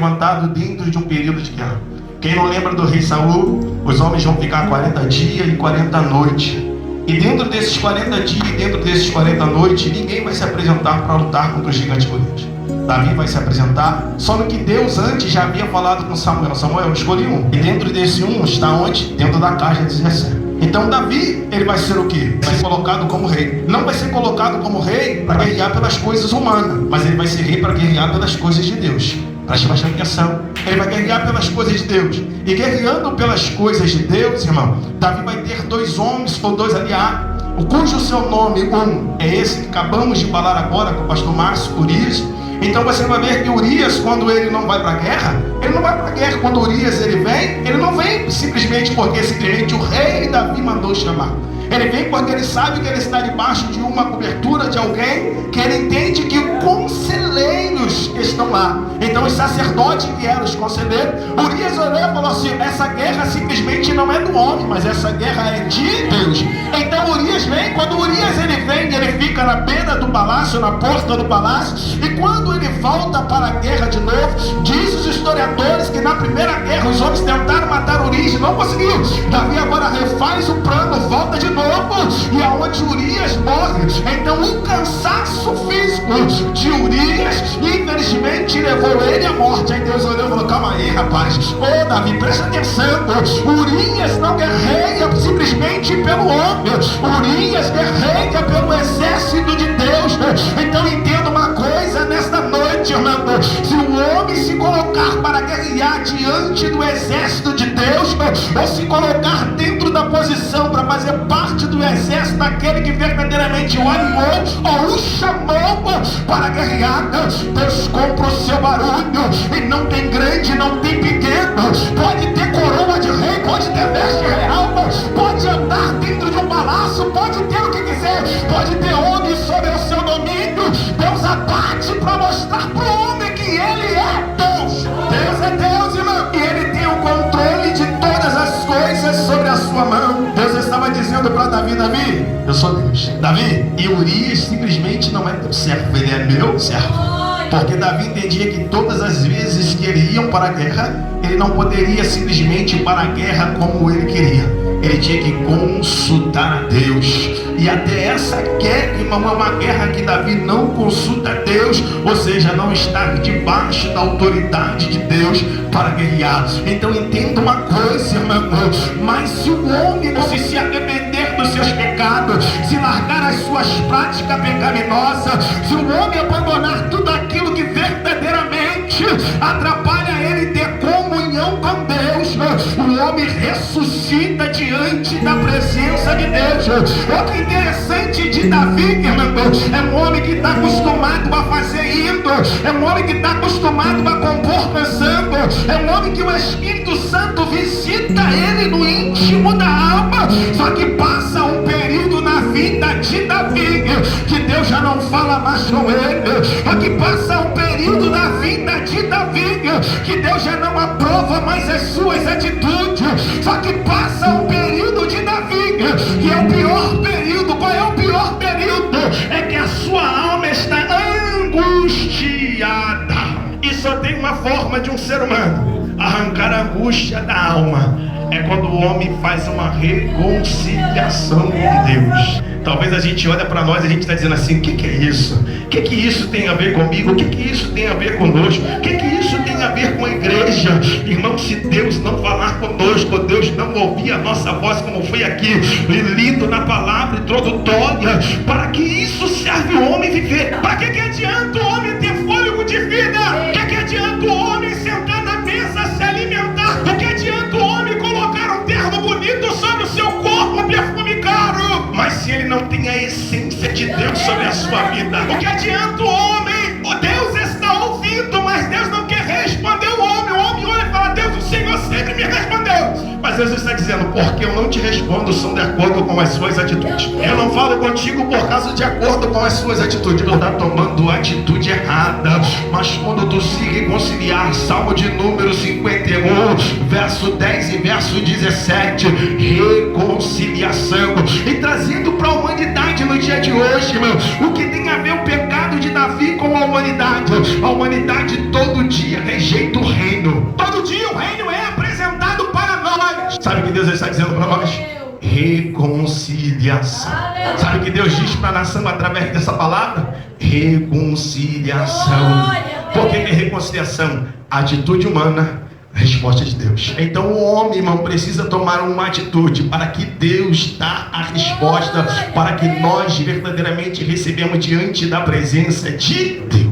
levantado dentro de um período de guerra. Quem não lembra do rei Saul? Os homens vão ficar 40 dias e 40 noites. E dentro desses 40 dias e dentro desses 40 noites, ninguém vai se apresentar para lutar contra o gigante Golias. Davi vai se apresentar, só no que Deus antes já havia falado com Samuel. Samuel, escolhi um. E dentro desse um está onde? Dentro da caixa de Jessé. Então Davi, ele vai ser o quê? Vai ser colocado como rei. Não vai ser colocado como rei para guerrear pelas coisas humanas, mas ele vai ser rei para guerrear pelas coisas de Deus. Preste bastante atenção. Ele vai guerrear pelas coisas de Deus. E guerreando pelas coisas de Deus, irmão, Davi vai ter 2 homens ou 2 aliados, cujo seu nome, um é esse que acabamos de falar agora com o pastor Márcio, Urias. Então você vai ver que Urias, quando ele não vai para a guerra, ele não vai para a guerra. Quando Urias ele não vem simplesmente porque simplesmente o rei Davi mandou chamar. Ele vem porque ele sabe que ele está debaixo de uma cobertura de alguém que ele entende que conselheiros estão lá. Então os sacerdotes que eram os conselheiros, Urias olhou e falou assim: essa guerra simplesmente não é do homem, mas essa guerra é de Deus. Então Urias vem. Quando Urias ele vem, ele fica na beira do palácio, na porta do palácio. E quando ele volta para a guerra de novo, diz os historiadores que na primeira guerra os homens tentaram matar Urias e não conseguiram. Davi agora refaz o plano, volta de novo, e aonde Urias morre. Então o cansaço físico de Urias infelizmente levou ele à morte. Aí Deus olhou e falou: calma aí, rapaz. Ô Davi, presta atenção. Urias não guerreia simplesmente pelo homem, Urias guerreia pelo exército de Deus. Então entenda uma coisa nesta noite, irmão: se o homem se colocar para guerrear diante do exército de Deus, ou se colocar dentro da posição para fazer parte do exército daquele que verdadeiramente o animou ou o chamou para guerrear, Deus compra o seu barulho. E não tem grande, não tem pequeno, pode ter coroa de rei, pode ter veste real, pode andar dentro de um palácio, pode ter o que quiser, pode ter homem sobre o seu domínio. Deus abate para mostrar para o homem que ele é Deus. Deus é Deus, irmão, e ele tem o controle de todas as coisas sobre a sua mão. Deus estava dizendo para Davi: Davi, eu sou Deus. Davi, e Urias simplesmente não é teu servo, ele é meu servo. Porque Davi entendia que todas as vezes que ele ia para a guerra, ele não poderia simplesmente ir para a guerra como ele queria. Ele tinha que consultar a Deus. E até essa guerra, irmão, é uma guerra que Davi não consulta a Deus, ou seja, não está debaixo da autoridade de Deus para guerrear. Então entenda uma coisa, irmão: mas se o homem não se arrepender dos seus pecados, se largar as suas práticas pecaminosas, se o homem abandonar tudo aquilo que verdadeiramente atrapalha ele ter comunhão com Deus, o homem ressuscita diante da presença de Deus. O que é interessante de Davi, irmão, é um homem que está acostumado a fazer indo, é um homem que está acostumado a compor pensando, é um homem que o Espírito Santo visita ele no íntimo da alma. Só que passa um período na vida de Davi que Deus já não fala mais com ele. Só que passa um período na vida de Davi que Deus já não aprova mais as suas atitudes. Só que passa um período de Davi que é o pior período. Qual é o pior período? É que a sua alma está angustiada. E só tem uma forma de um ser humano arrancar a angústia da alma: é quando o homem faz uma reconciliação com Deus. Talvez a gente olha para nós e a gente está dizendo assim: o que é isso? O que isso tem a ver comigo? O que isso tem a ver conosco? O que isso tem a ver com a igreja? Irmão, se Deus não falar conosco, Deus não ouvir a nossa voz, como foi aqui lido na palavra introdutória, para que isso serve o homem viver? Para que adianta o homem ter fôlego de vida? O que adianta o homem sentar na mesa, se alimentar? O que adianta o homem colocar um terno bonito sobre o seu corpo, um perfume caro, mas se ele não tem a essência de Deus sobre a sua vida? O que adianta o homem? O Deus está ouvindo, mas Deus não quer responder o homem. O homem olha e fala: Deus, o Senhor sempre me respondeu, mas Deus está dizendo, porque eu não te respondo, são de acordo com as suas atitudes. Eu não falo contigo por causa de acordo com as suas atitudes. Tu está tomando atitude errada. Mas quando tu se reconciliar, Salmo de número 51, verso 10 e verso 17, reconciliação. E trazendo para a humanidade no dia de hoje, meu, o que tem a ver o pecado de Davi com a humanidade. A humanidade todo dia rejeita o reino. Todo dia o reino é apresentado para nós. Sabe o que Deus está dizendo para nós? Reconciliação. Sabe o que Deus diz para a nação através dessa palavra? Reconciliação. Por que é reconciliação? Atitude humana, resposta de Deus. Então o homem, irmão, precisa tomar uma atitude para que Deus dê a resposta, para que nós verdadeiramente recebamos diante da presença de Deus.